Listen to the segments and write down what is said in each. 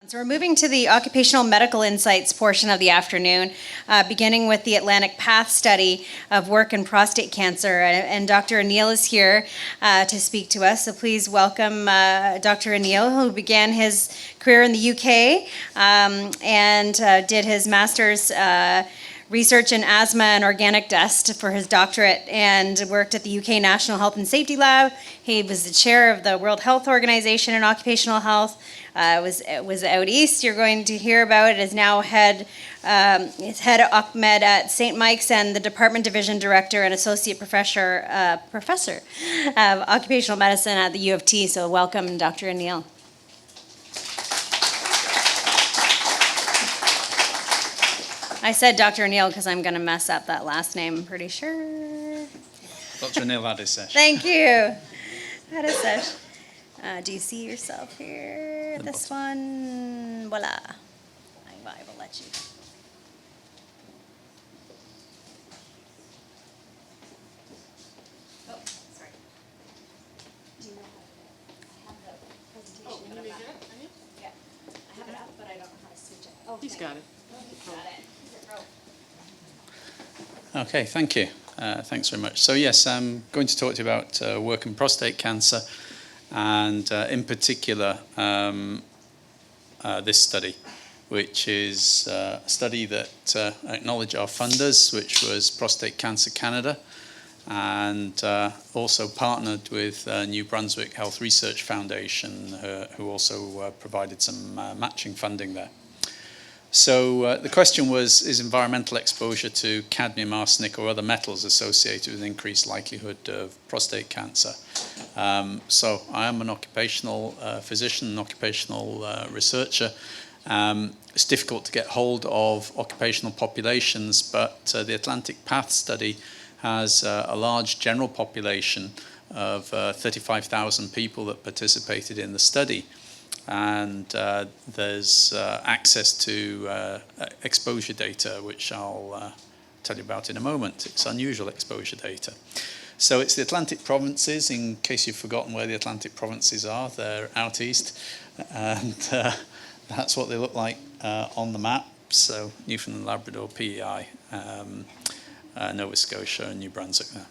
So we're moving to the occupational medical insights portion of the afternoon, beginning with the Atlantic Path study of work in prostate cancer. And Dr. O'Neill is here to speak to us. So please welcome Dr. O'Neill, who began his career in the UK and did his master's research in asthma and organic dust for his doctorate, and worked at the UK National Health and Safety Lab. He was the chair of the World Health Organization in occupational health. Was out east. You're going to hear about it. Is now head of OCMed at St. Mike's and the Department Division Director and Associate Professor of Occupational Medicine at the U of T. So welcome, Dr. O'Neill. I said Dr. O'Neill because I'm going to mess up that last name, I'm pretty sure. Dr. O'Neill Adisesh. Thank you. Adisesh. Do you see yourself here? This one. Voila. I will let you. Oh, sorry. Do you know how to, I have the presentation. Oh, can you make it up? Yeah. I have it up, but I don't know how to switch it. Oh, He's got it. Got it. Okay, thank you. Thanks very much. So yes, I'm going to talk to you about work in prostate cancer, and in particular this study, which is a study that acknowledged our funders, which was Prostate Cancer Canada, and also partnered with New Brunswick Health Research Foundation, who also provided some matching funding there. So the question was, is environmental exposure to cadmium, arsenic, or other metals associated with increased likelihood of prostate cancer? So I am an occupational physician, an occupational researcher. It's difficult to get hold of occupational populations, but the Atlantic Path study has a large general population of 35,000 people that participated in the study. And there's access to exposure data, which I'll tell you about in a moment. It's unusual exposure data. So it's the Atlantic provinces. In case you've forgotten where the Atlantic provinces are, they're out east. And that's what they look like on the map. So Newfoundland, Labrador, PEI, Nova Scotia, and New Brunswick there.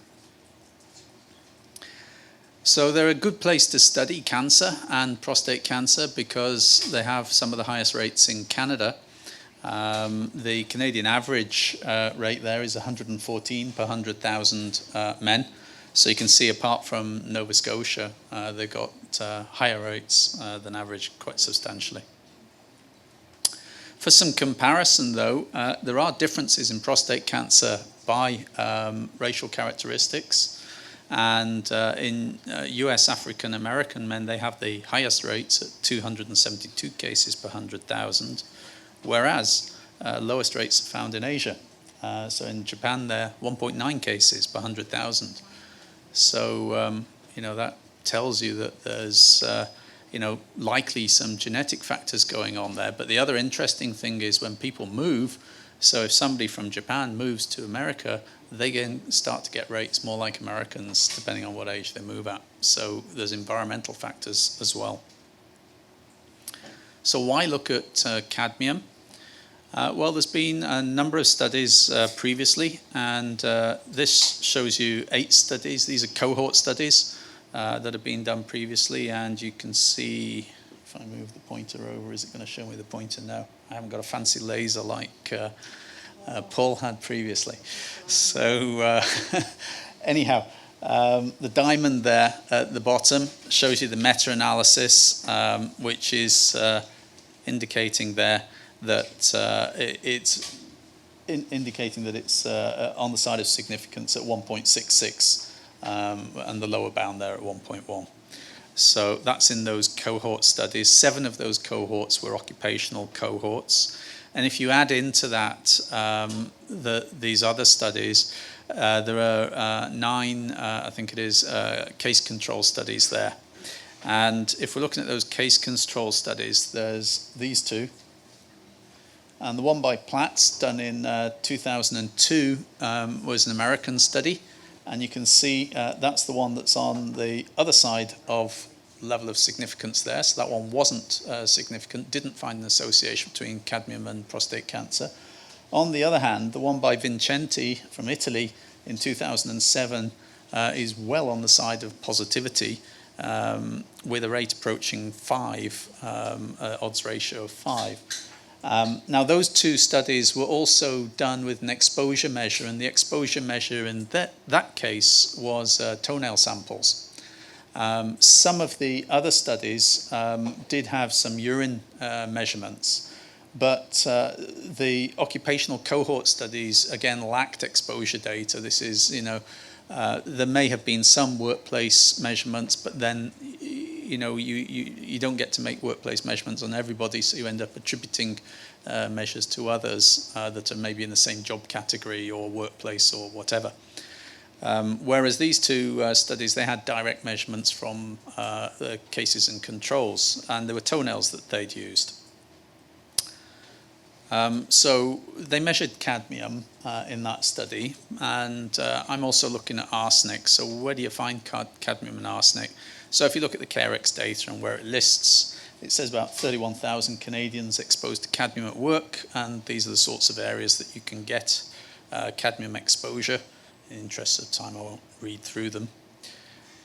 So they're a good place to study cancer and prostate cancer because they have some of the highest rates in Canada. The Canadian average rate there is 114 per 100,000 men. So you can see, apart from Nova Scotia, they've got higher rates than average quite substantially. For some comparison, though, there are differences in prostate cancer by racial characteristics. And in US African American men, they have the highest rates at 272 cases per 100,000, whereas lowest rates are found in Asia. So in Japan, they're 1.9 cases per 100,000. So, that tells you that there's, likely some genetic factors going on there. But the other interesting thing is when people move, so if somebody from Japan moves to America, they can start to get rates more like Americans, depending on what age they move at. So there's environmental factors as well. So why look at cadmium? Well, there's been a number of studies previously, and this shows you 8 studies. These are cohort studies that have been done previously, and you can see, if I move the pointer over, is it going to show me the pointer? No, I haven't got a fancy laser like Paul had previously. So anyhow, the diamond there at the bottom shows you the meta-analysis, which is indicating there that it's indicating that it's on the side of significance at 1.66, and the lower bound there at 1.1. So that's in those cohort studies. 7 of those cohorts were occupational cohorts. And if you add into that these other studies, there are 9, I think it is, case control studies there. And if we're looking at those case control studies, there's these 2. And the one by Platts, done in 2002, was an American study. And you can see that's the one that's on the other side of level of significance there. So that one wasn't significant, didn't find an association between cadmium and prostate cancer. On the other hand, the one by Vincenti from Italy in 2007 is well on the side of positivity, with a rate approaching 5, odds ratio of 5. Now, those two studies were also done with an exposure measure, and the exposure measure in that case was toenail samples. Some of the other studies did have some urine measurements, but the occupational cohort studies, again, lacked exposure data. This is, there may have been some workplace measurements, but then, you don't get to make workplace measurements on everybody, so you end up attributing measures to others that are maybe in the same job category or workplace or whatever. Whereas these two studies, they had direct measurements from the cases and controls, and there were toenails that they'd used. So they measured cadmium in that study, and I'm also looking at arsenic. So where do you find cadmium and arsenic? So if you look at the CareX data and where it lists, it says about 31,000 Canadians exposed to cadmium at work, and these are the sorts of areas that you can get cadmium exposure. In the interest of time, I won't read through them.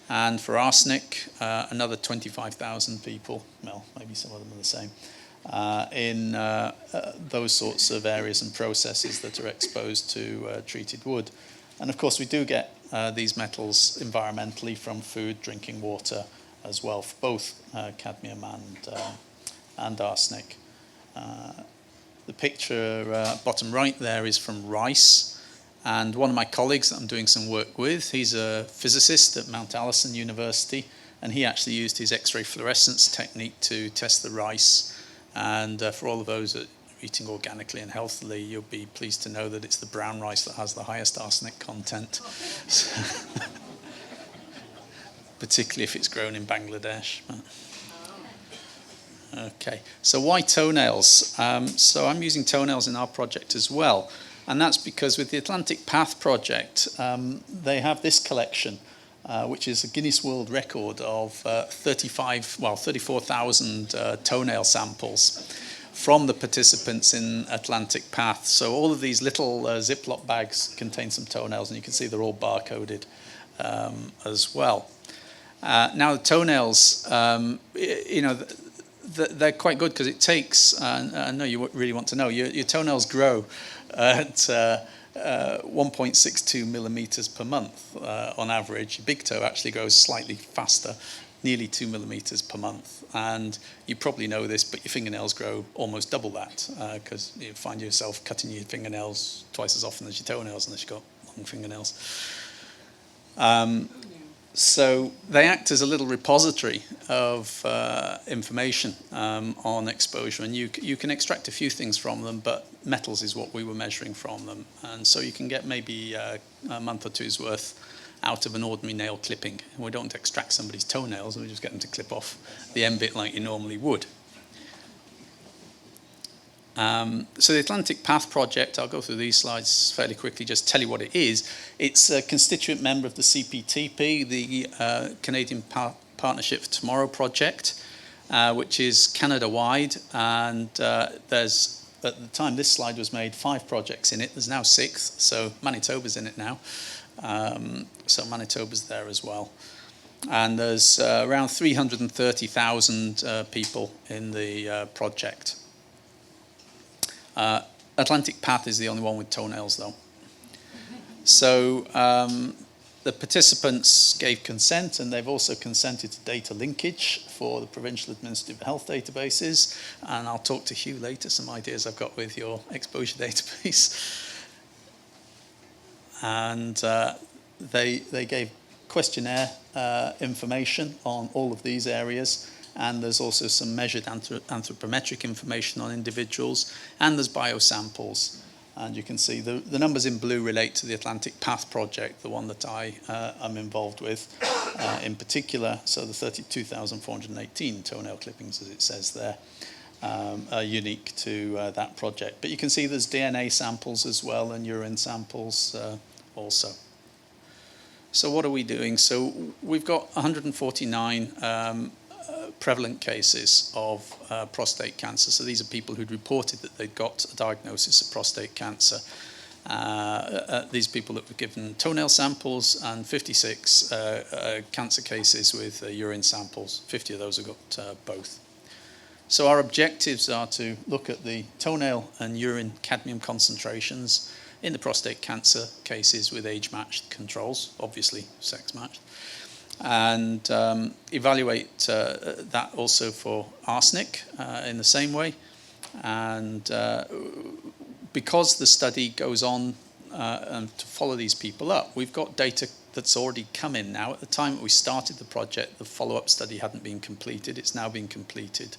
And for arsenic, another 25,000 people, well, maybe some of them are the same, in those sorts of areas and processes that are exposed to treated wood. And of course, we do get these metals environmentally from food, drinking water as well, for both cadmium and arsenic. The picture bottom right there is from rice. And one of my colleagues that I'm doing some work with, he's a physicist at Mount Allison University, and he actually used his X-ray fluorescence technique to test the rice. And for all of those that are eating organically and healthily, you'll be pleased to know that it's the brown rice that has the highest arsenic content. Particularly if it's grown in Bangladesh. Okay, so why toenails? So I'm using toenails in our project as well. And that's because with the Atlantic Path project, they have this collection, which is a Guinness World Record of 34,000 toenail samples from the participants in Atlantic Path. So all of these little Ziploc bags contain some toenails, and you can see they're all barcoded as well. Now, the toenails, they're quite good because it takes, I know you really want to know, your toenails grow at 1.62 millimeters per month on average. Your big toe actually grows slightly faster, nearly 2 millimeters per month. And you probably know this, but your fingernails grow almost double that because you find yourself cutting your fingernails twice as often as your toenails unless you've got long fingernails. So they act as a little repository of information on exposure, and you can extract a few things from them, but metals is what we were measuring from them. And so you can get maybe a month or two's worth out of an ordinary nail clipping. We don't extract somebody's toenails, we just get them to clip off the end bit like you normally would. So the Atlantic Path project, I'll go through these slides fairly quickly, just tell you what it is. It's a constituent member of the CPTP, the Canadian Partnership for Tomorrow project, which is Canada-wide, and there's, at the time this slide was made, 5 projects in it. There's now 6, so Manitoba's in it now. So Manitoba's there as well. And there's around 330,000 people in the project. Atlantic Path is the only one with toenails, though. So the participants gave consent, and they've also consented to data linkage for the provincial administrative health databases. And I'll talk to Hugh later, some ideas I've got with your exposure database. And they gave questionnaire information on all of these areas. And there's also some measured anthropometric information on individuals, and there's biosamples. And you can see the numbers in blue relate to the Atlantic Path project, the one that I am involved with in particular. So the 32,418 toenail clippings, as it says there, are unique to that project. But you can see there's DNA samples as well, and urine samples also. So what are we doing? So we've got 149 prevalent cases of prostate cancer. So these are people who'd reported that they'd got a diagnosis of prostate cancer. These people that were given toenail samples, and 56 cancer cases with urine samples. 50 of those have got both. So our objectives are to look at the toenail and urine cadmium concentrations in the prostate cancer cases with age-matched controls, obviously sex-matched, and evaluate that also for arsenic in the same way. And because the study goes on to follow these people up, we've got data that's already come in now. At the time that we started the project, the follow-up study hadn't been completed. It's now been completed.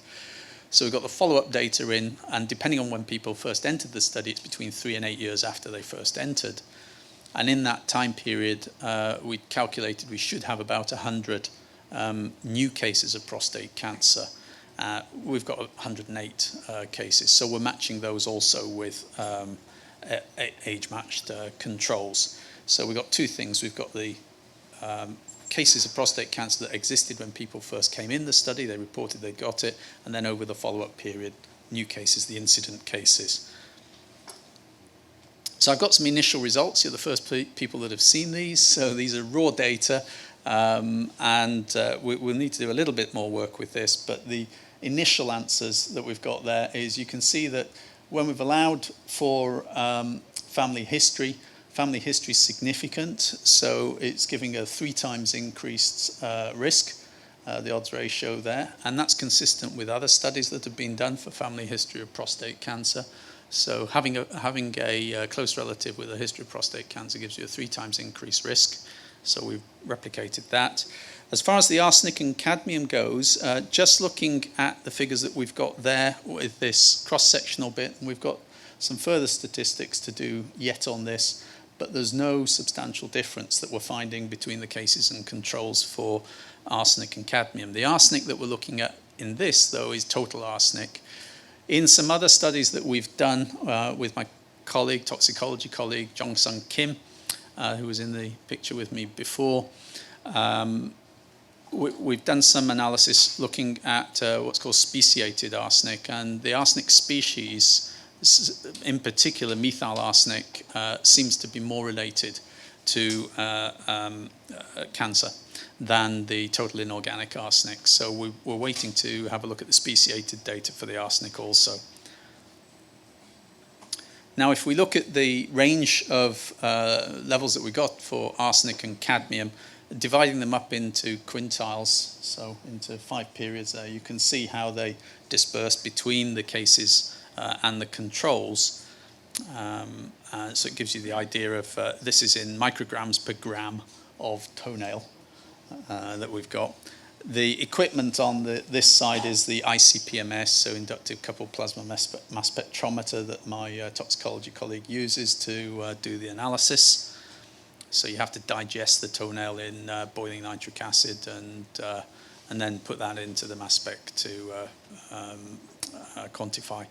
So we've got the follow-up data in, and depending on when people first entered the study, it's between 3 and 8 years after they first entered. And in that time period, we calculated we should have about 100 new cases of prostate cancer. We've got 108 cases, so we're matching those also with age-matched controls. So we've got two things. We've got the cases of prostate cancer that existed when people first came in the study, they reported they got it, and then over the follow-up period, new cases, the incident cases. So I've got some initial results. You're the first people that have seen these, so these are raw data, and we'll need to do a little bit more work with this, but the initial answers that we've got there is you can see that when we've allowed for family history is significant, so it's giving a 3 times increased risk, the odds ratio there, and that's consistent with other studies that have been done for family history of prostate cancer. So having a close relative with a history of prostate cancer gives you a 3 times increased risk, so we've replicated that. As far as the arsenic and cadmium goes, just looking at the figures that we've got there with this cross-sectional bit, and we've got some further statistics to do yet on this, but there's no substantial difference that we're finding between the cases and controls for arsenic and cadmium. The arsenic that we're looking at in this, though, is total arsenic. In some other studies that we've done with my colleague, toxicology colleague, Jong-Sung Kim, who was in the picture with me before, we've done some analysis looking at what's called speciated arsenic, and the arsenic species, in particular methyl arsenic, seems to be more related to cancer than the total inorganic arsenic. So we're waiting to have a look at the speciated data for the arsenic also. Now, if we look at the range of levels that we got for arsenic and cadmium, dividing them up into quintiles, so into 5 periods there, you can see how they disperse between the cases and the controls. So it gives you the idea of, this is in micrograms per gram of toenail that we've got. The equipment on this side is the ICP-MS, so inductive coupled plasma mass spectrometer that my toxicology colleague uses to do the analysis. So you have to digest the toenail in boiling nitric acid and then put that into the mass spec to quantify.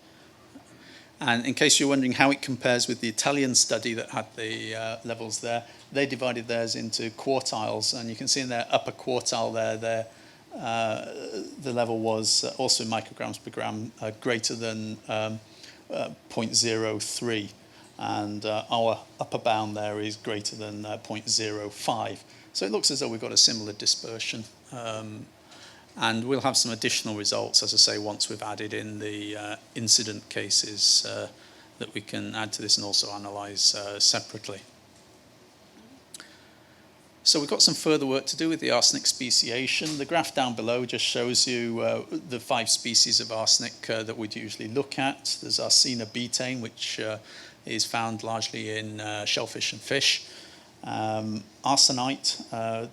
And in case you're wondering how it compares with the Italian study that had the levels there, they divided theirs into quartiles, and you can see in their upper quartile there, the level was also in micrograms per gram, greater than 0.03, and our upper bound there is greater than 0.05. So it looks as though we've got a similar dispersion. And we'll have some additional results, as I say, once we've added in the incident cases that we can add to this and also analyse separately. So we've got some further work to do with the arsenic speciation. The graph down below just shows you the 5 species of arsenic that we'd usually look at. There's arsenobutane, which is found largely in shellfish and fish. Arsenite,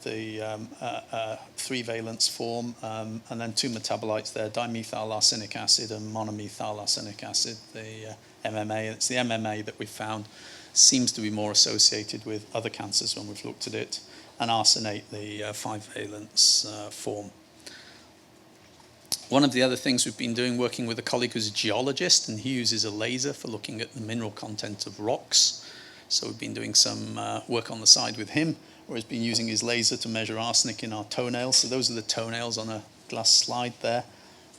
the 3 valence form, and then 2 metabolites there, dimethyl arsenic acid and monomethyl arsenic acid, the MMA. It's the MMA that we found seems to be more associated with other cancers when we've looked at it, and arsenate, the 5 valence form. One of the other things we've been doing, working with a colleague who's a geologist, and he uses a laser for looking at the mineral content of rocks. So we've been doing some work on the side with him, where he's been using his laser to measure arsenic in our toenails. So those are the toenails on a glass slide there,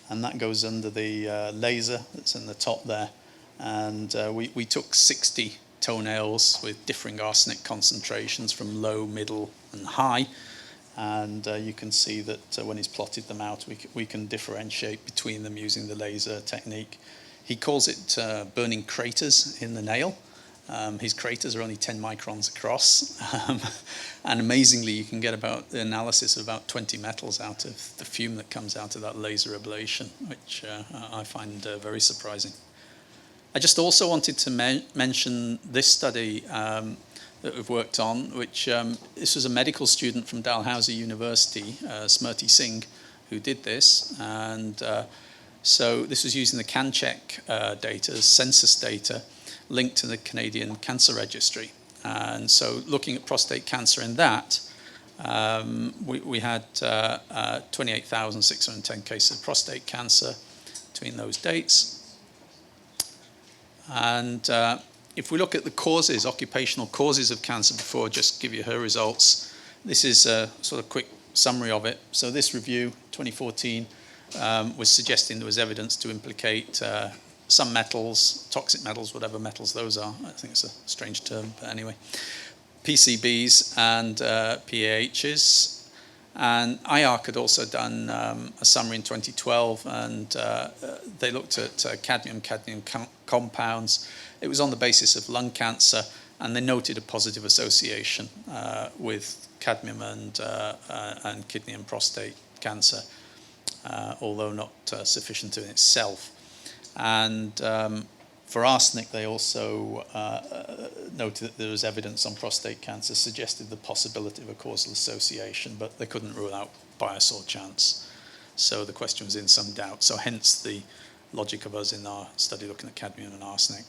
and that goes under the laser that's in the top there. And we took 60 toenails with differing arsenic concentrations from low, middle, and high. And you can see that when he's plotted them out, we can differentiate between them using the laser technique. He calls it burning craters in the nail. His craters are only 10 microns across. And amazingly, you can get about the analysis of about 20 metals out of the fume that comes out of that laser ablation, which I find very surprising. I just also wanted to mention this study that we've worked on, which this was a medical student from Dalhousie University, Smriti Singh, who did this. And so this was using the CanCheck data, census data, linked to the Canadian Cancer Registry. And so looking at prostate cancer in that, we had 28,610 cases of prostate cancer between those dates. And if we look at the causes, occupational causes of cancer, before I just give you her results, this is a sort of quick summary of it. So this review, 2014, was suggesting there was evidence to implicate some metals, toxic metals, whatever metals those are. I think it's a strange term, but anyway. PCBs and PAHs. And IARC had also done a summary in 2012, and they looked at cadmium compounds. It was on the basis of lung cancer, and they noted a positive association with cadmium and kidney and prostate cancer, although not sufficient in itself. And for arsenic, they also noted that there was evidence on prostate cancer suggested the possibility of a causal association, but they couldn't rule out bias or chance. So the question was in some doubt. So hence the logic of us in our study looking at cadmium and arsenic.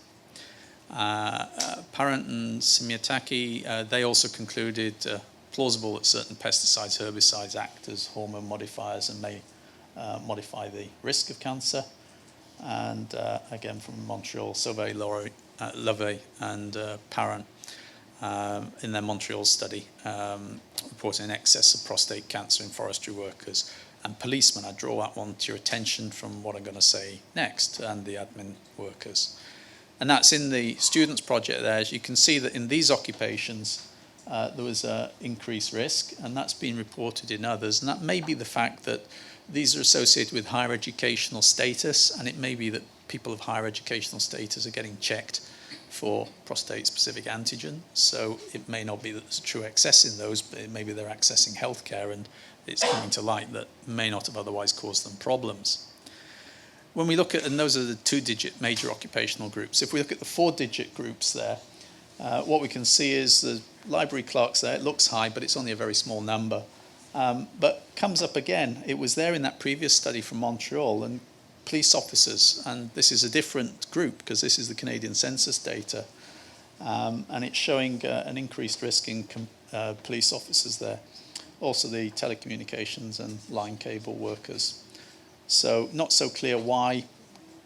Parent and Simiataki, they also concluded plausible that certain pesticides, herbicides act as hormone modifiers and may modify the risk of cancer. And again from Montreal, Sauvé, Love and Parent in their Montreal study reporting an excess of prostate cancer in forestry workers and policemen. I draw that one to your attention from what I'm going to say next, and the admin workers. And that's in the students project there. As you can see that in these occupations there was an increased risk, and that's been reported in others. And that may be the fact that these are associated with higher educational status, and it may be that people of higher educational status are getting checked for prostate-specific antigen. So it may not be that there's a true excess in those, but maybe they're accessing healthcare, and it's coming to light that may not have otherwise caused them problems. When we look at, and those are the 2-digit major occupational groups, if we look at the 4-digit groups there, what we can see is the library clerks there. It looks high, but it's only a very small number. But comes up again. It was there in that previous study from Montreal, and police officers, and this is a different group because this is the Canadian census data, and it's showing an increased risk in police officers there. Also the telecommunications and line cable workers. So not so clear why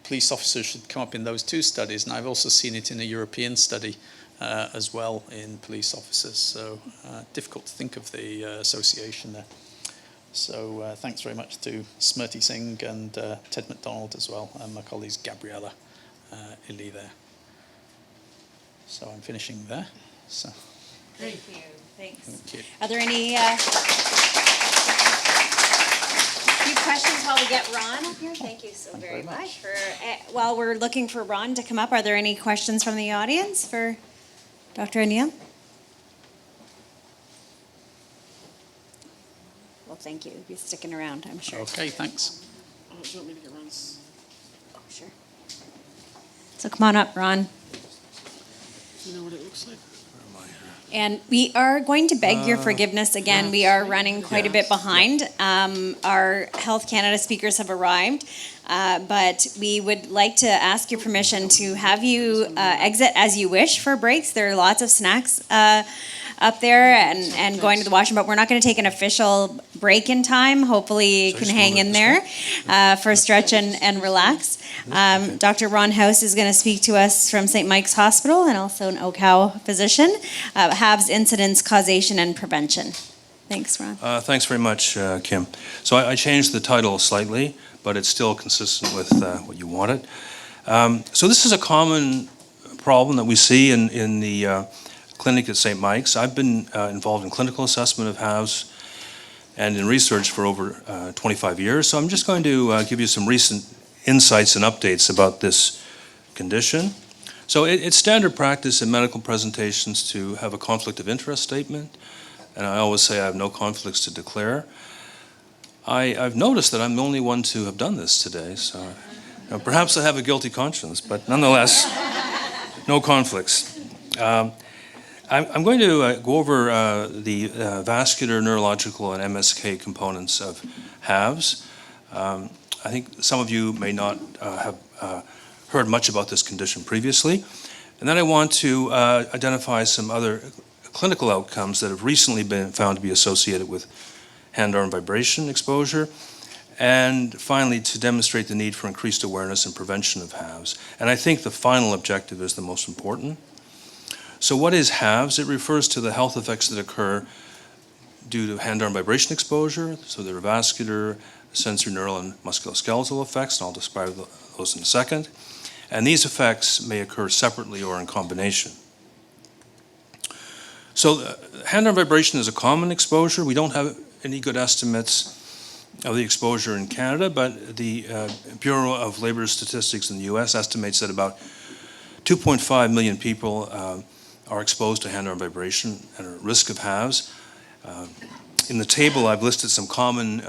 police officers should come up in those two studies, and I've also seen it in a European study as well in police officers. So difficult to think of the association there. So thanks very much to Smriti Singh and Ted McDonald as well, and my colleagues Gabriella Illy there. So I'm finishing there. So. Thank you. Thanks. Thank you. Are there any few questions while we get Ron up here? Thank you so very much. While we're looking for Ron to come up, are there any questions from the audience for Dr. O'Neill? Well, thank you. You'll be sticking around, I'm sure. Okay, thanks. Do you want me to get Ron's? Oh, sure. So come on up, Ron. Do you know what it looks like? And we are going to beg your forgiveness again. We are running quite a bit behind. Our Health Canada speakers have arrived, but we would like to ask your permission to have you exit as you wish for breaks. There are lots of snacks up there and going to the washroom, but we're not going to take an official break in time. Hopefully you can hang in there for a stretch and relax. Dr. Ron House is going to speak to us from St. Mike's Hospital and also an OCOW physician. HAVS incidence, causation, and prevention. Thanks, Ron. Thanks very much, Kim. So I changed the title slightly, but it's still consistent with what you wanted. So this is a common problem that we see in the clinic at St. Mike's. I've been involved in clinical assessment of halves and in research for over 25 years. So I'm just going to give you some recent insights and updates about this condition. So it's standard practice in medical presentations to have a conflict of interest statement. And I always say I have no conflicts to declare. I've noticed that I'm the only one to have done this today, so perhaps I have a guilty conscience, but nonetheless, no conflicts. I'm going to go over the vascular, neurological, and MSK components of halves. I think some of you may not have heard much about this condition previously. And then I want to identify some other clinical outcomes that have recently been found to be associated with hand-arm vibration exposure, and finally to demonstrate the need for increased awareness and prevention of halves. And I think the final objective is the most important. So what is halves? It refers to the health effects that occur due to hand-arm vibration exposure. So there are vascular, sensory, neural, and musculoskeletal effects, and I'll describe those in a second. And these effects may occur separately or in combination. So hand-arm vibration is a common exposure. We don't have any good estimates of the exposure in Canada, but the Bureau of Labor Statistics in the US estimates that about 2.5 million people are exposed to hand-arm vibration and are at risk of halves. In the table, I've listed some common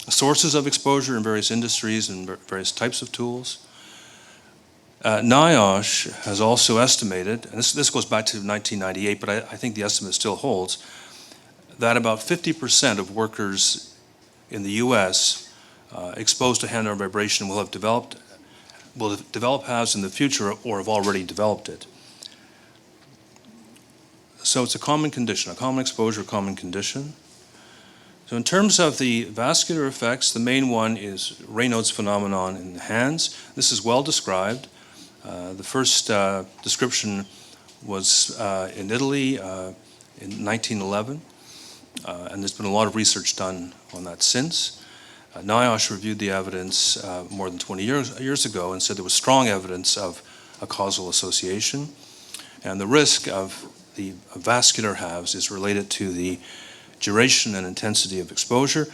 sources of exposure in various industries and various types of tools. NIOSH has also estimated, and this goes back to 1998, but I think the estimate still holds, that about 50% of workers in the US exposed to hand-arm vibration will develop halves in the future or have already developed it. So it's a common condition, a common exposure, common condition. So in terms of the vascular effects, the main one is Raynaud's phenomenon in the hands. This is well described. The first description was in Italy in 1911, and there's been a lot of research done on that since. NIOSH reviewed the evidence more than 20 years ago and said there was strong evidence of a causal association, and the risk of the vascular halves is related to the duration and intensity of exposure.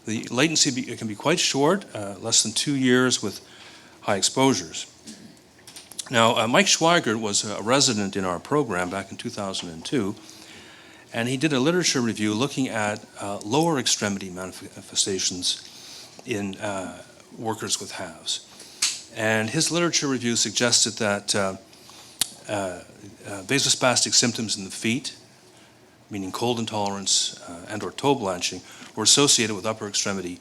The latency can be quite short, less than 2 years with high exposures. Now, Mike Schweigert was a resident in our program back in 2002, and he did a literature review looking at lower extremity manifestations in workers with halves. And his literature review suggested that vasospastic symptoms in the feet, meaning cold intolerance and or toe blanching, were associated with upper extremity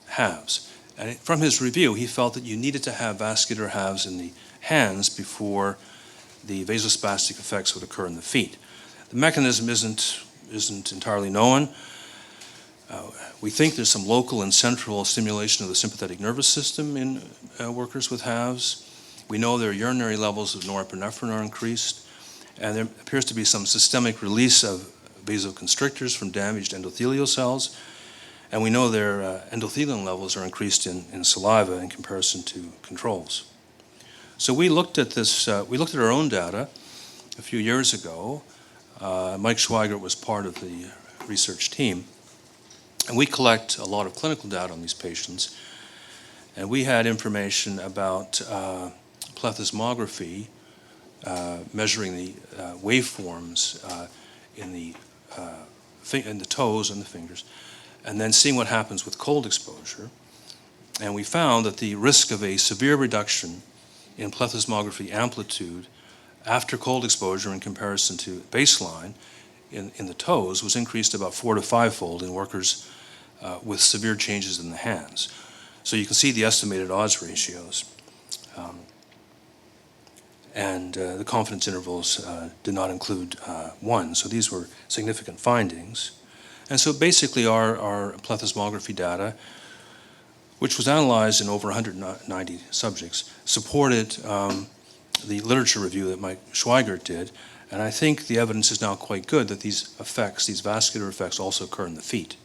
halves. And from his review, he felt that you needed to have vascular halves in the hands before the vasospastic effects would occur in the feet. The mechanism isn't entirely known. We think there's some local and central stimulation of the sympathetic nervous system in workers with halves. We know their urinary levels of norepinephrine are increased, and there appears to be some systemic release of vasoconstrictors from damaged endothelial cells, and we know their endothelin levels are increased in saliva in comparison to controls. So we looked at this, we looked at our own data a few years ago. Mike Schweigert was part of the research team, and we collect a lot of clinical data on these patients, and we had information about plethysmography, measuring the waveforms in the toes and the fingers, and then seeing what happens with cold exposure. And we found that the risk of a severe reduction in plethysmography amplitude after cold exposure in comparison to baseline in the toes was increased about 4 to 5-fold in workers with severe changes in the hands. So you can see the estimated odds ratios. And the confidence intervals did not include 1, so these were significant findings. And so basically our plethysmography data, which was analyzed in over 190 subjects, supported the literature review that Mike Schweigert did, And I think the evidence is now quite good that these effects, these vascular effects, also occur in the feet.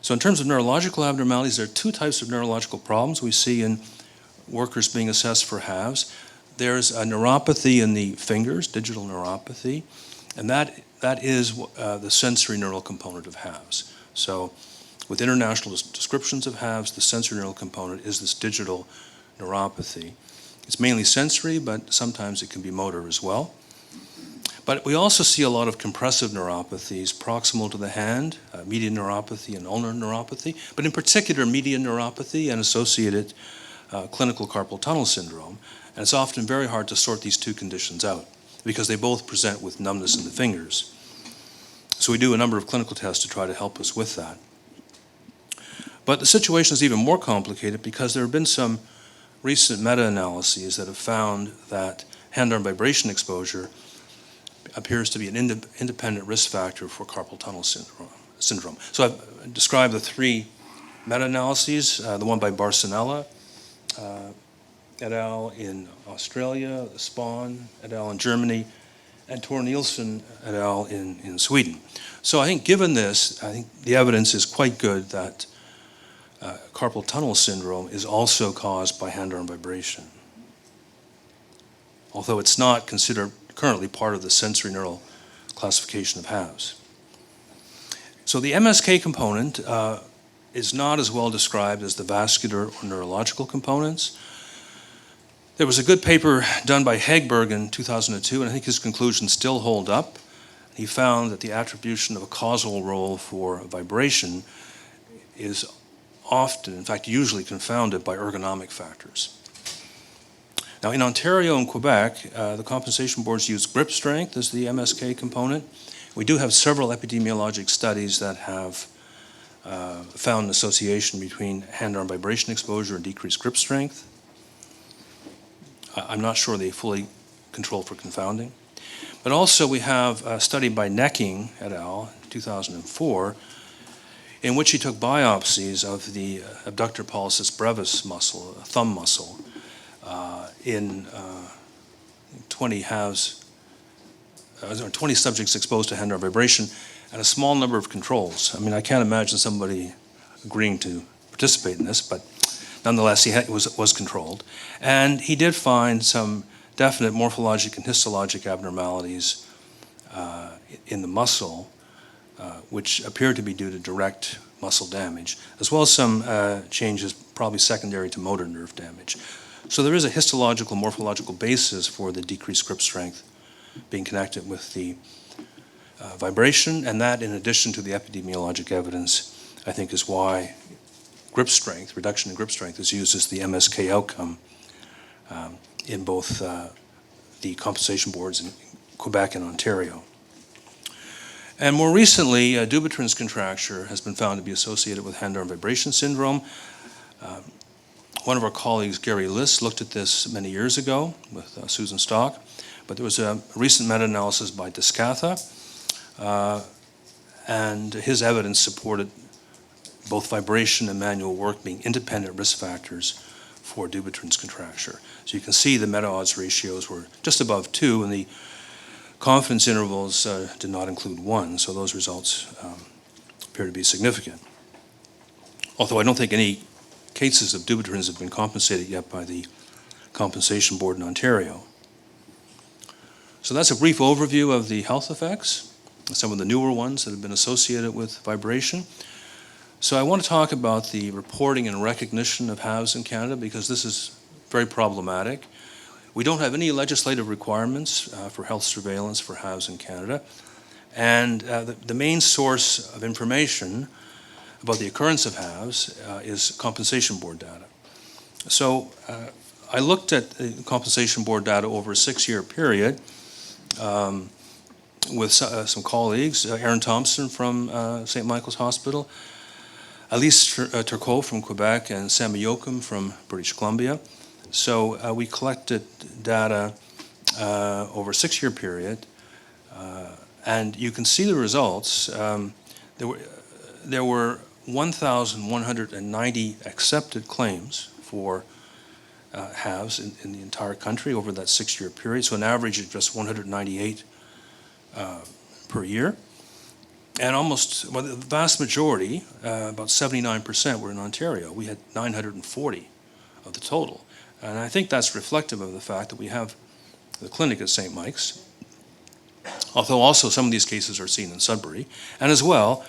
So in terms of neurological abnormalities, there are two types of neurological problems we see in workers being assessed for HAVs. There's a neuropathy in the fingers, digital neuropathy, and that is the sensory neural component of HAVs. So with international descriptions of HAVs, the sensory neural component is this digital neuropathy. It's mainly sensory, but sometimes it can be motor as well. But we also see a lot of compressive neuropathies proximal to the hand, median neuropathy and ulnar neuropathy, but in particular median neuropathy and associated clinical carpal tunnel syndrome. And it's often very hard to sort these two conditions out because they both present with numbness in the fingers. So we do a number of clinical tests to try to help us with that. But the situation is even more complicated because there have been some recent meta-analyses that have found that hand-arm vibration exposure appears to be an independent risk factor for carpal tunnel syndrome. So I've described the three meta-analyses, the one by Barcinella et al. In Australia, Spahn et al. In Germany, and Tor-Nielsen et al. In Sweden. So I think given this, I think the evidence is quite good that carpal tunnel syndrome is also caused by hand-arm vibration, although it's not considered currently part of the sensory neural classification of HAVs. So the MSK component is not as well described as the vascular or neurological components. There was a good paper done by Hegberg in 2002, and I think his conclusions still hold up. He found that the attribution of a causal role for vibration is often, in fact usually, confounded by ergonomic factors. Now in Ontario and Quebec, the compensation boards use grip strength as the MSK component. We do have several epidemiologic studies that have found an association between hand-arm vibration exposure and decreased grip strength. I'm not sure they fully control for confounding. But also we have a study by Necking et al. In 2004 in which he took biopsies of the abductor pollicis brevis muscle, a thumb muscle, in 20 HAVs, 20 subjects exposed to hand-arm vibration and a small number of controls. I mean, I can't imagine somebody agreeing to participate in this, but nonetheless, he was controlled. And he did find some definite morphologic and histologic abnormalities in the muscle, which appeared to be due to direct muscle damage, as well as some changes probably secondary to motor nerve damage. So there is a histological, morphological basis for the decreased grip strength being connected with the vibration, and that, in addition to the epidemiologic evidence, I think is why grip strength, reduction in grip strength, is used as the MSK outcome in both the compensation boards in Quebec and Ontario. And more recently, Dupuytren's contracture has been found to be associated with hand-arm vibration syndrome. One of our colleagues, Gary Liss, looked at this many years ago with Susan Stock, but there was a recent meta-analysis by Descatha, and his evidence supported both vibration and manual work being independent risk factors for Dupuytren's contracture. So you can see the meta-odds ratios were just above 2, and the confidence intervals did not include 1, so those results appear to be significant. Although I don't think any cases of Dupuytren's have been compensated yet by the compensation board in Ontario. So that's a brief overview of the health effects, some of the newer ones that have been associated with vibration. So I want to talk about the reporting and recognition of HAVs in Canada, because this is very problematic. We don't have any legislative requirements for health surveillance for HAVs in Canada. And the main source of information about the occurrence of HAVs is compensation board data. So I looked at the compensation board data over a 6-year period with some colleagues, Aaron Thompson from St. Michael's Hospital, Elise Turcot from Quebec, and Sammy Yoakum from British Columbia. So we collected data over a 6-year period, and you can see the results. There were 1,190 accepted claims for halves in the entire country over that 6-year period. So an average of just 198 per year. And the vast majority, about 79%, were in Ontario. We had 940 of the total. And I think that's reflective of the fact that we have the clinic at St. Mike's, although also some of these cases are seen in Sudbury. And as well,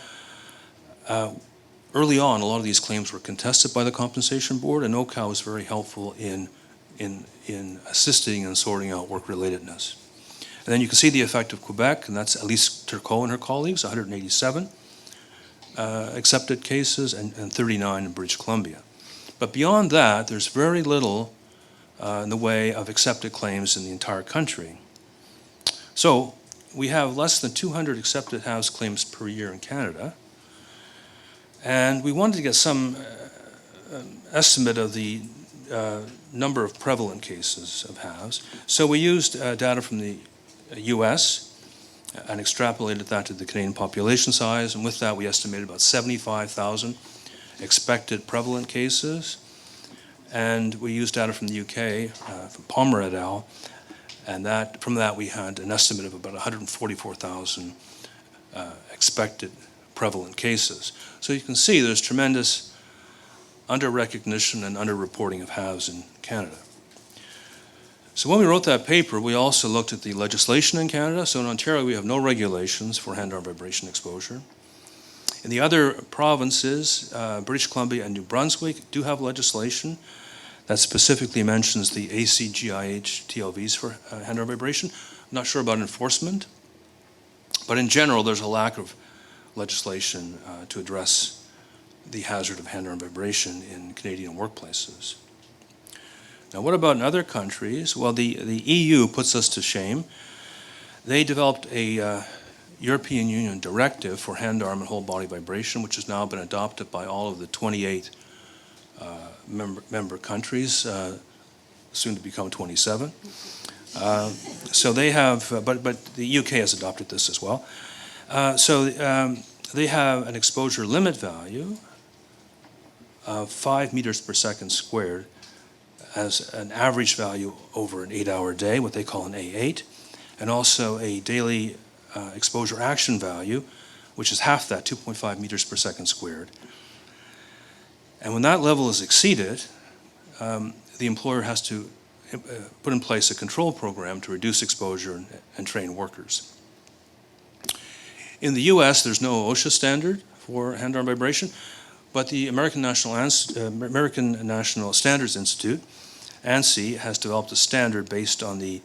early on, a lot of these claims were contested by the Compensation Board, and OHCOW was very helpful in assisting and sorting out work-relatedness. And then you can see the effect of Quebec, and that's Elise Turcot and her colleagues, 187 accepted cases and 39 in British Columbia. But beyond that, there's very little in the way of accepted claims in the entire country. So we have less than 200 accepted HAVS claims per year in Canada. And we wanted to get some estimate of the number of prevalent cases of HAVS. So we used data from the US and extrapolated that to the Canadian population size. And with that, we estimated about 75,000 expected prevalent cases. And we used data from the UK, from Palmer et al. And from that, we had an estimate of about 144,000 expected prevalent cases. So you can see there's tremendous under-recognition and under-reporting of HAVS in Canada. So when we wrote that paper, we also looked at the legislation in Canada. So in Ontario, we have no regulations for hand-arm vibration exposure. In the other provinces, British Columbia and New Brunswick do have legislation that specifically mentions the ACGIH TLVs for hand-arm vibration. I'm not sure about enforcement, but in general, there's a lack of legislation to address the hazard of hand-arm vibration in Canadian workplaces. Now, what about in other countries? Well, the EU puts us to shame. They developed a European Union directive for hand-arm and whole-body vibration, which has now been adopted by all of the 28 member countries, soon to become 27. So they have, but the UK has adopted this as well. So they have an exposure limit value of 5 meters per second squared as an average value over an 8-hour day, what they call an A8, and also a daily exposure action value, which is half that, 2.5 meters per second squared. And when that level is exceeded, the employer has to put in place a control program to reduce exposure and train workers. In the US, there's no OSHA standard for hand-arm vibration, but the American National Standards Institute, ANSI, has developed a standard based on the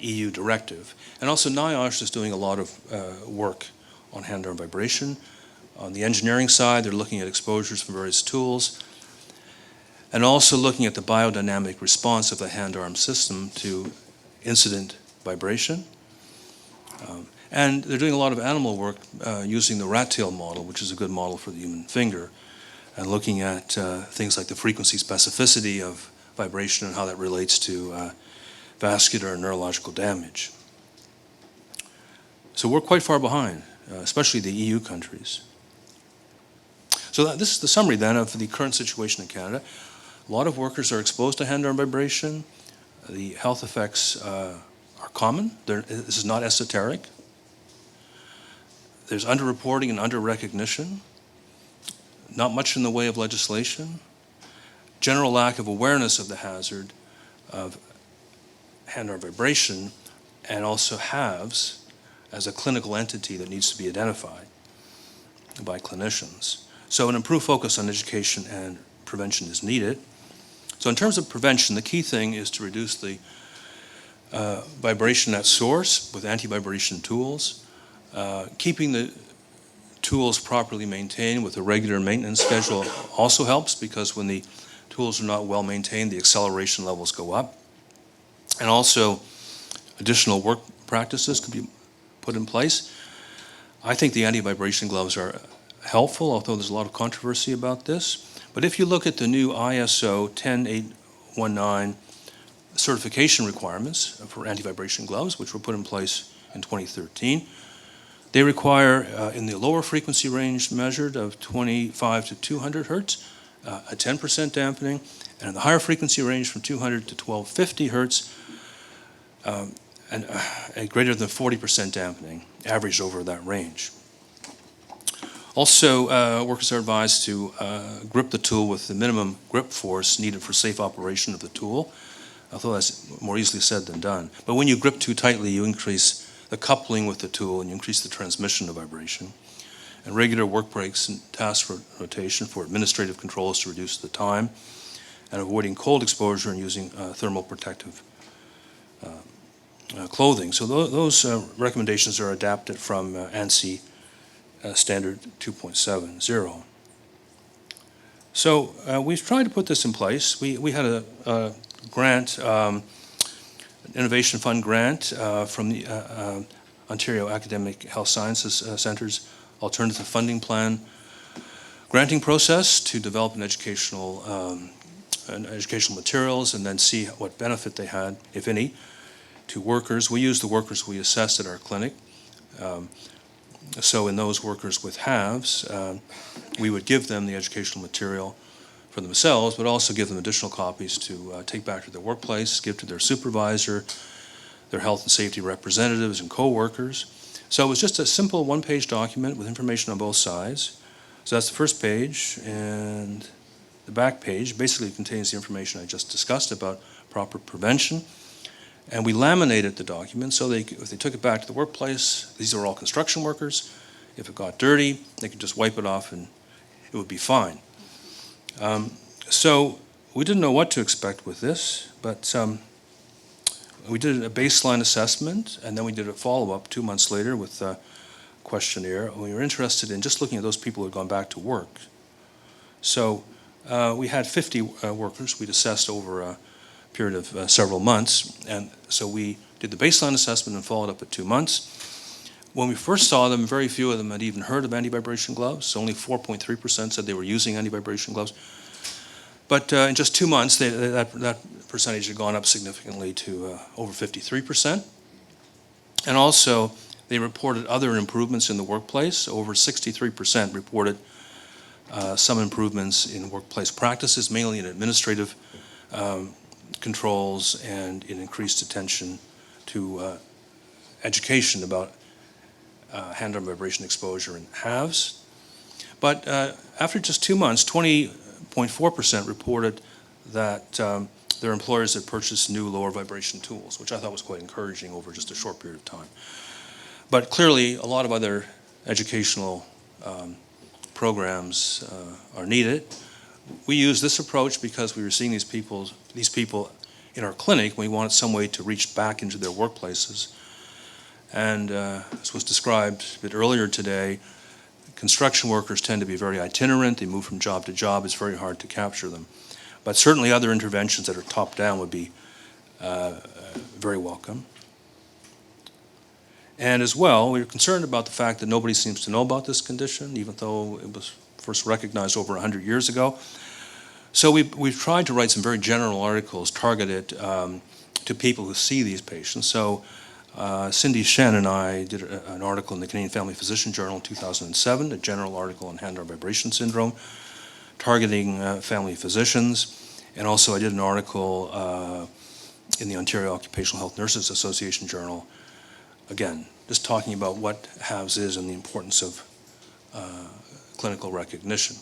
EU directive. And also NIOSH is doing a lot of work on hand-arm vibration. On the engineering side, they're looking at exposures from various tools and also looking at the biodynamic response of the hand-arm system to incident vibration. And they're doing a lot of animal work using the rat tail model, which is a good model for the human finger, and looking at things like the frequency specificity of vibration and how that relates to vascular and neurological damage. So we're quite far behind, especially the EU countries. So this is the summary then of the current situation in Canada. A lot of workers are exposed to hand-arm vibration. The health effects are common. This is not esoteric. There's underreporting and under-recognition. Not much in the way of legislation. General lack of awareness of the hazard of hand-arm vibration, and also HAVS as a clinical entity that needs to be identified by clinicians. So an improved focus on education and prevention is needed. So in terms of prevention, the key thing is to reduce the vibration at source with anti-vibration tools, keeping the tools properly maintained with a regular maintenance schedule also helps, because when the tools are not well maintained, the acceleration levels go up. And also additional work practices can be put in place. I think the anti-vibration gloves are helpful, although there's a lot of controversy about this. But if you look at the new ISO 10819 certification requirements for anti-vibration gloves, which were put in place in 2013, they require, in the lower frequency range measured of 25 to 200 hertz, a 10% dampening, and in the higher frequency range from 200 to 1250 hertz, and a greater than 40% dampening averaged over that range. Also, workers are advised to grip the tool with the minimum grip force needed for safe operation of the tool, although that's more easily said than done. But when you grip too tightly, you increase the coupling with the tool and you increase the transmission of vibration. And regular work breaks and task rotation for administrative controls to reduce the time, and avoiding cold exposure and using thermal protective clothing. So those recommendations are adapted from ANSI standard 2.70. So we've tried to put this in place. We had a grant, an Innovation Fund grant from the Ontario Academic Health Sciences Centre's Alternative Funding Plan granting process to develop an educational materials and then see what benefit they had, if any, to workers. We use the workers we assessed at our clinic. So in those workers with halves, we would give them the educational material for themselves, but also give them additional copies to take back to their workplace, give to their supervisor, their health and safety representatives and co-workers. So it was just a simple one-page document with information on both sides. So that's the first page, and the back page basically contains the information I just discussed about proper prevention. And we laminated the document so if they took it back to the workplace, these are all construction workers, if it got dirty, they could just wipe it off and it would be fine. So we didn't know what to expect with this, but we did a baseline assessment, and then we did a follow-up 2 months later with a questionnaire. We were interested in just looking at those people who had gone back to work. So we had 50 workers we'd assessed over a period of several months, and so we did the baseline assessment and followed up at 2 months. When we first saw them, very few of them had even heard of anti-vibration gloves. Only 4.3% said they were using anti-vibration gloves. But in just 2 months, that percentage had gone up significantly to over 53%. And also, they reported other improvements in the workplace. Over 63% reported some improvements in workplace practices, mainly in administrative controls and in increased attention to education about hand-arm vibration exposure in halves. But after just 2 months, 20.4% reported that their employers had purchased new lower vibration tools, which I thought was quite encouraging over just a short period of time. But clearly, a lot of other educational programs are needed. We used this approach because we were seeing these people in our clinic. We wanted some way to reach back into their workplaces. And as was described a bit earlier today, construction workers tend to be very itinerant. They move from job to job. It's very hard to capture them. But certainly other interventions that are top-down would be very welcome. And as well, we were concerned about the fact that nobody seems to know about this condition, even though it was first recognized over 100 years ago. So we've tried to write some very general articles targeted to people who see these patients. So Cindy Shen and I did an article in the Canadian Family Physician Journal in 2007, a general article on hand-arm vibration syndrome, targeting family physicians. And also I did an article in the Ontario Occupational Health Nurses Association Journal, again, just talking about what HAVS is and the importance of clinical recognition.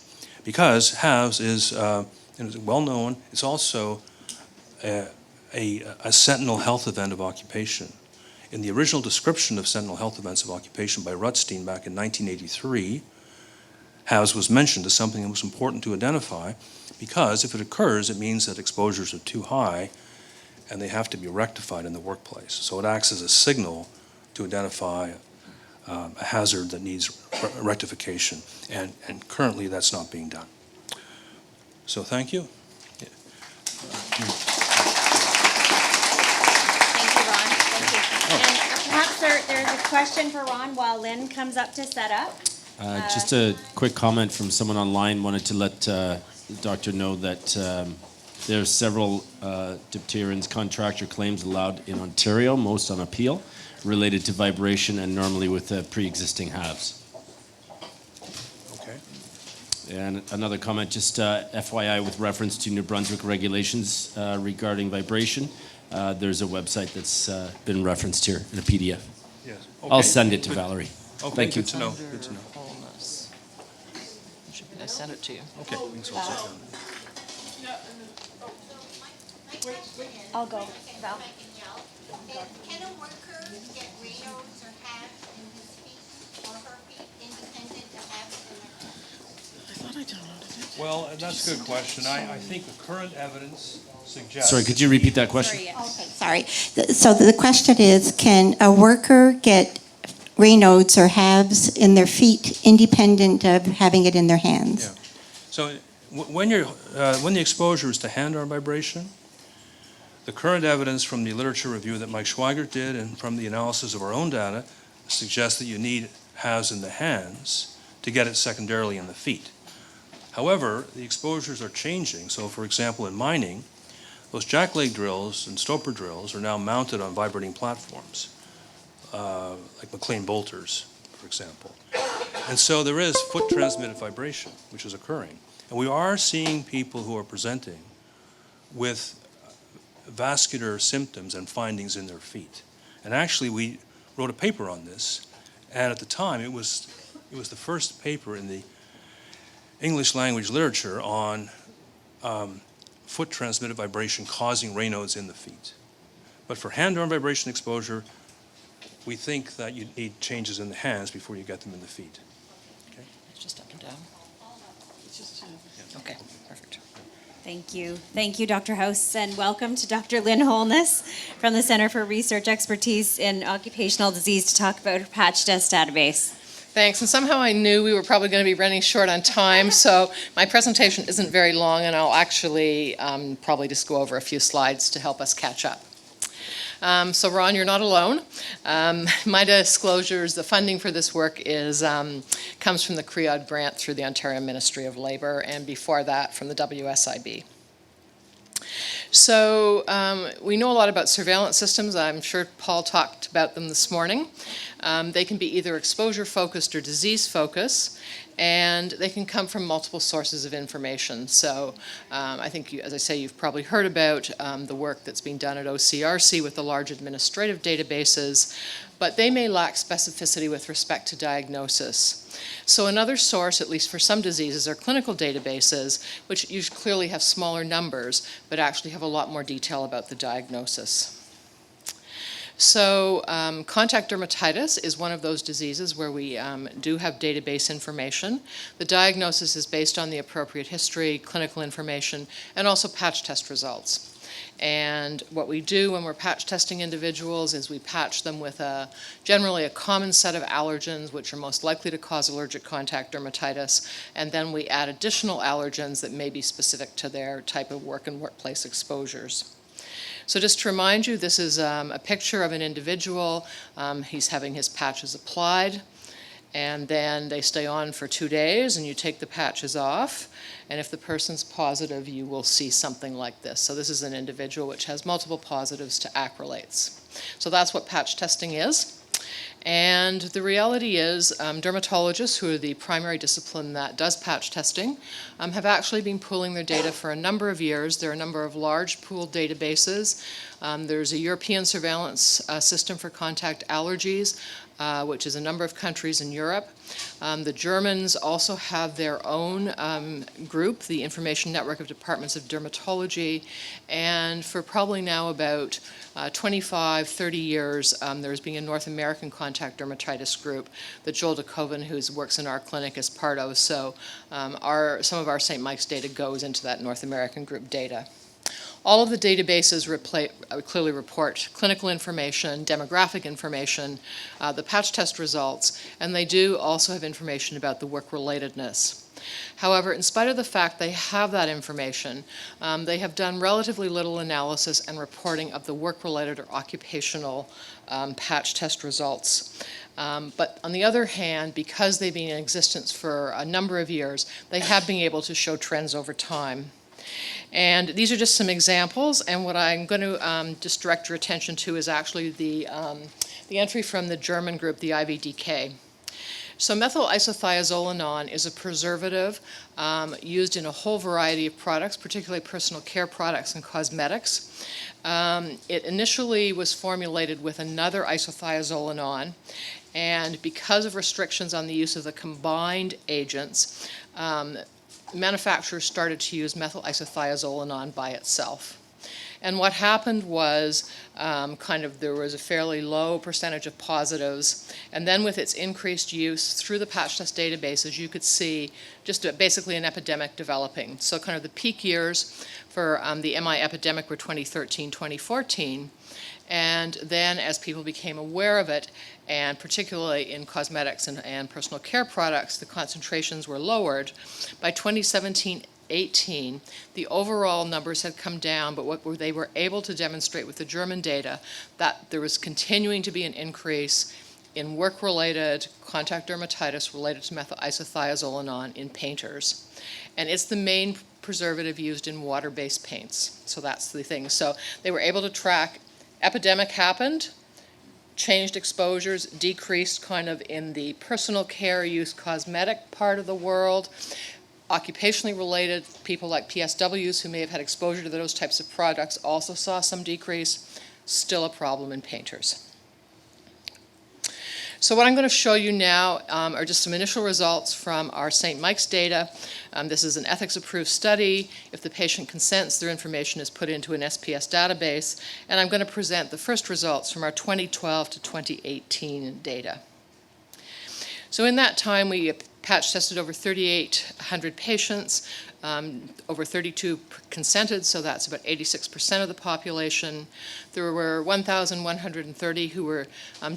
Because HAVS is well known, it's also a sentinel health event of occupation. In the original description of sentinel health events of occupation by Rutstein back in 1983, HAVS was mentioned as something that was important to identify, because if it occurs, it means that exposures are too high and they have to be rectified in the workplace. So it acts as a signal to identify a hazard that needs rectification, and currently that's not being done. So thank you. Thank you, Ron. Thank you. And perhaps there's a question for Ron while Lynn comes up to set up. Just a quick comment from someone online. Wanted to let the doctor know that there are several dipterans contractor claims allowed in Ontario, most on appeal, related to vibration and normally with pre-existing halves. Okay. And another comment, just FYI with reference to New Brunswick regulations regarding vibration, there's a website that's been referenced here in a PDF. Yes. I'll Okay. send it to Good. Valerie. Okay, Thank you. good to know, good to know. Wholeness. I sent it to you. Okay, we can also check on it. I'll go. Val. Can a worker get Raynaud's or HABs in his feet or her feet independent of HABs in their feet? I thought I downloaded it. Well, that's a good question. I think the current evidence suggests. Sorry, could you repeat that question? Sorry, yes. Okay, sorry. So the question is, can a worker get Raynaud's or HABs in their feet independent of having it in their hands? Yeah. So when the exposure is to hand-arm vibration, the current evidence from the literature review that Mike Schweigert did and from the analysis of our own data suggests that you need halves in the hands to get it secondarily in the feet. However, the exposures are changing. So for example, in mining, those jackleg drills and stopper drills are now mounted on vibrating platforms, like McLean bolters, for example. And so there is foot-transmitted vibration, which is occurring. And we are seeing people who are presenting with vascular symptoms and findings in their feet. And actually, we wrote a paper on this, and at the time, it was the first paper in the English language literature on foot-transmitted vibration causing Raynaud's in the feet. But for hand-arm vibration exposure, we think that you need changes in the hands before you get them in the feet. It's just up and down. It's just, Okay, perfect. Thank you. Thank you, Dr. House, and welcome to Dr. Lynn Holness from the Center for Research Expertise in Occupational Disease to talk about her patch test database. Thanks, and somehow I knew we were probably going to be running short on time, so my presentation isn't very long, and I'll actually probably just go over a few slides to help us catch up. So Ron, you're not alone. My disclosures, the funding for this work comes from the CREOD grant through the Ontario Ministry of Labour, and before that from the WSIB. So we know a lot about surveillance systems. I'm sure Paul talked about them this morning. They can be either exposure-focused or disease-focused, and they can come from multiple sources of information. So I think, as I say, you've probably heard about the work that's being done at OCRC with the large administrative databases, but they may lack specificity with respect to diagnosis. So another source, at least for some diseases, are clinical databases, which usually clearly have smaller numbers, but actually have a lot more detail about the diagnosis. So contact dermatitis is one of those diseases where we do have database information. The diagnosis is based on the appropriate history, clinical information, and also patch test results. And what we do when we're patch testing individuals is we patch them with generally a common set of allergens which are most likely to cause allergic contact dermatitis, and then we add additional allergens that may be specific to their type of work and workplace exposures. So just to remind you, this is a picture of an individual. He's having his patches applied, and then they stay on for 2 days, and you take the patches off. And if the person's positive, you will see something like this. So this is an individual which has multiple positives to acrylates. So that's what patch testing is. And the reality is dermatologists, who are the primary discipline that does patch testing, have actually been pooling their data for a number of years. There are a number of large pooled databases. There's a European surveillance system for contact allergies, which is a number of countries in Europe. The Germans also have their own group, the Information Network of Departments of Dermatology, and for probably now about 25, 30 years, there's been a North American contact dermatitis group that Joel DeKoven, who works in our clinic, is part of. So some of our St. Mike's data goes into that North American group data. All of the databases clearly report clinical information, demographic information, the patch test results, and they do also have information about the work-relatedness. However, in spite of the fact they have that information, they have done relatively little analysis and reporting of the work-related or occupational patch test results. But on the other hand, because they've been in existence for a number of years, they have been able to show trends over time. And these are just some examples, and what I'm going to just direct your attention to is actually the entry from the German group, the IVDK. So methyl isothiazolanon is a preservative used in a whole variety of products, particularly personal care products and cosmetics. It initially was formulated with another isothiazolanon, and because of restrictions on the use of the combined agents, manufacturers started to use methyl isothiazolanon by itself. And what happened was there was a fairly low percentage of positives, and then with its increased use through the patch test databases, you could see just basically an epidemic developing. So kind of the peak years for the MI epidemic were 2013, 2014, and then as people became aware of it, and particularly in cosmetics and personal care products, the concentrations were lowered. By 2017, 18, the overall numbers had come down, but what they were able to demonstrate with the German data, that there was continuing to be an increase in work-related contact dermatitis related to methyl isothiazolanon in painters. And it's the main preservative used in water-based paints. So that's the thing. So they were able to track epidemic happened, changed exposures, decreased kind of in the personal care use cosmetic part of the world. Occupationally related, people like PSWs who may have had exposure to those types of products also saw some decrease. Still a problem in painters. So what I'm going to show you now are just some initial results from our St. Mike's data. This is an ethics-approved study. If the patient consents, their information is put into an SPS database. And I'm going to present the first results from our 2012 to 2018 data. So in that time, we patch tested over 3,800 patients, over 32 consented, so that's about 86% of the population. There were 1,130 who were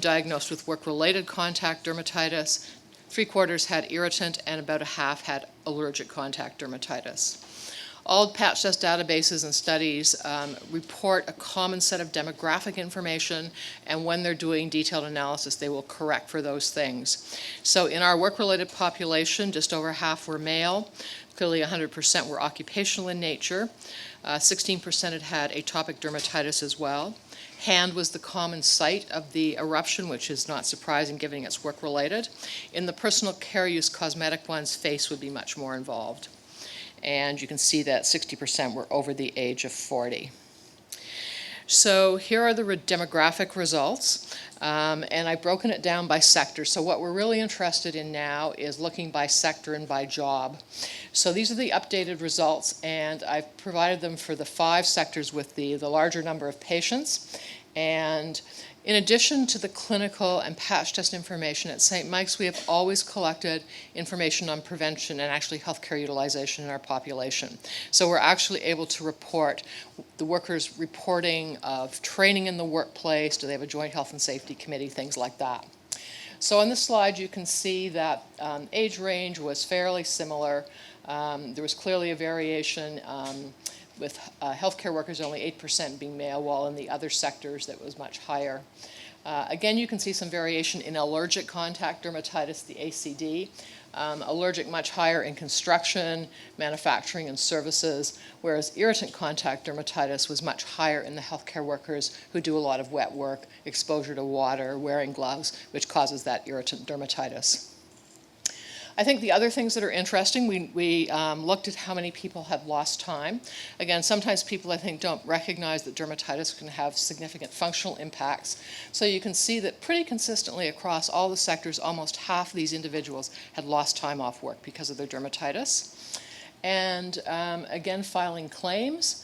diagnosed with work-related contact dermatitis. 3/4 had irritant, and about a half had allergic contact dermatitis. All patch test databases and studies report a common set of demographic information, and when they're doing detailed analysis, they will correct for those things. So in our work-related population, just over half were male. Clearly 100% were occupational in nature. 16% had atopic dermatitis as well. Hand was the common site of the eruption, which is not surprising given it's work-related. In the personal care use cosmetic ones, face would be much more involved. And you can see that 60% were over the age of 40. So here are the demographic results, and I've broken it down by sector. So what we're really interested in now is looking by sector and by job. So these are the updated results, and I've provided them for the 5 sectors with the larger number of patients. And in addition to the clinical and patch test information at St. Mike's, we have always collected information on prevention and actually healthcare utilization in our population. So we're actually able to report the workers reporting of training in the workplace, do they have a joint health and safety committee, things like that. So on this slide you can see that age range was fairly similar. There was clearly a variation with healthcare workers only 8% being male, while in the other sectors that was much higher. Again, you can see some variation in allergic contact dermatitis, the ACD. Allergic much higher in construction, manufacturing, and services, whereas irritant contact dermatitis was much higher in the healthcare workers who do a lot of wet work, exposure to water, wearing gloves, which causes that irritant dermatitis. I think the other things that are interesting, we looked at how many people have lost time. Again, sometimes people, I think, don't recognize that dermatitis can have significant functional impacts. So you can see that pretty consistently across all the sectors, almost half of these individuals had lost time off work because of their dermatitis. And again, filing claims.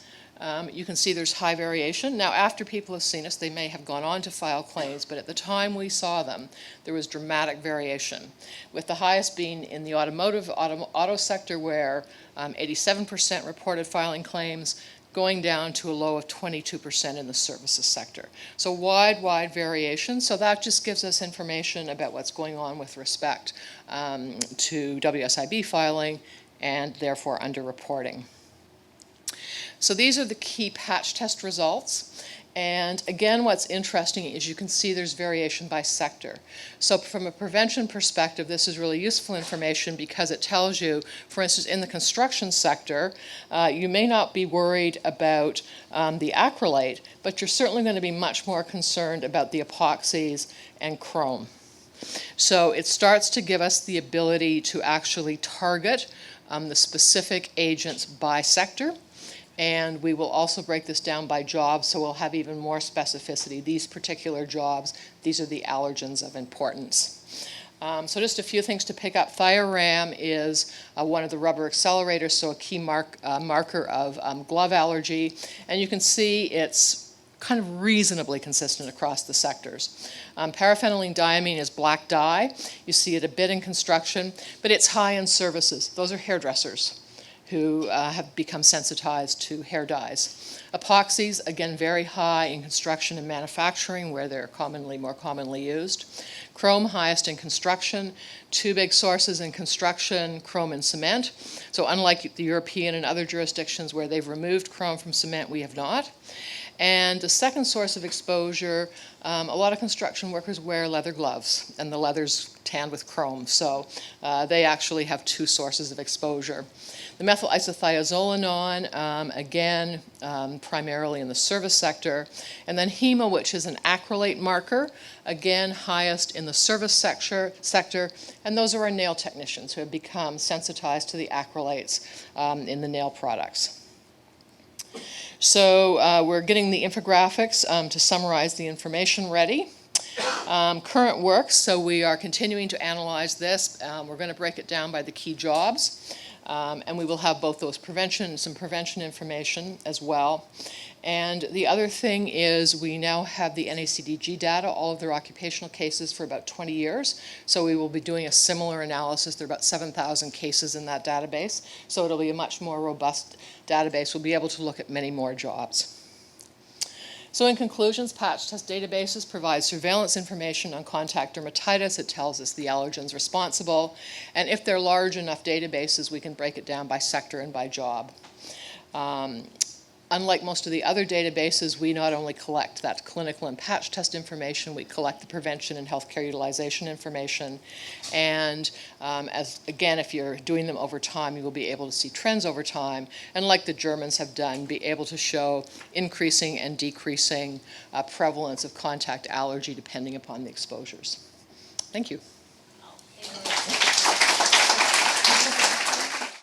You can see there's high variation. Now, after people have seen us, they may have gone on to file claims, but at the time we saw them, there was dramatic variation, with the highest being in the auto sector, where 87% reported filing claims, going down to a low of 22% in the services sector. So wide variation. So that just gives us information about what's going on with respect to WSIB filing and therefore underreporting. So these are the key patch test results. And again, what's interesting is you can see there's variation by sector. So from a prevention perspective, this is really useful information because it tells you, for instance, in the construction sector, you may not be worried about the acrylate, but you're certainly going to be much more concerned about the epoxies and chrome. So it starts to give us the ability to actually target the specific agents by sector. And we will also break this down by job, so we'll have even more specificity. These particular jobs, these are the allergens of importance. So just a few things to pick up. Thiaram is one of the rubber accelerators, so a key marker of glove allergy. And you can see it's kind of reasonably consistent across the sectors. Paraphenylene is black dye. You see it a bit in construction, but it's high in services. Those are hairdressers who have become sensitized to hair dyes. Epoxies, again, very high in construction and manufacturing, where they're more commonly used. Chrome, highest in construction. Two big sources in construction, chrome and cement. So unlike the European and other jurisdictions where they've removed chrome from cement, we have not. And the second source of exposure, a lot of construction workers wear leather gloves, and the leather's tanned with chrome, so they actually have two sources of exposure. The methyl isothiazolanon, again, primarily in the service sector, and then HEMA, which is an acrylate marker, again, highest in the service sector, and those are our nail technicians who have become sensitized to the acrylates in the nail products. So we're getting the infographics to summarize the information ready. Current work, so we are continuing to analyze this. We're going to break it down by the key jobs, and we will have both those some prevention information as well. And the other thing is we now have the NACDG data, all of their occupational cases for about 20 years. So we will be doing a similar analysis. There are about 7,000 cases in that database. So it'll be a much more robust database. We'll be able to look at many more jobs. So in conclusions, patch test databases provide surveillance information on contact dermatitis. It tells us the allergens responsible. And if they're large enough databases, we can break it down by sector and by job. Unlike most of the other databases, we not only collect that clinical and patch test information, we collect the prevention and healthcare utilization information. And again, if you're doing them over time, you will be able to see trends over time. And like the Germans have done, be able to show increasing and decreasing prevalence of contact allergy depending upon the exposures. Thank you.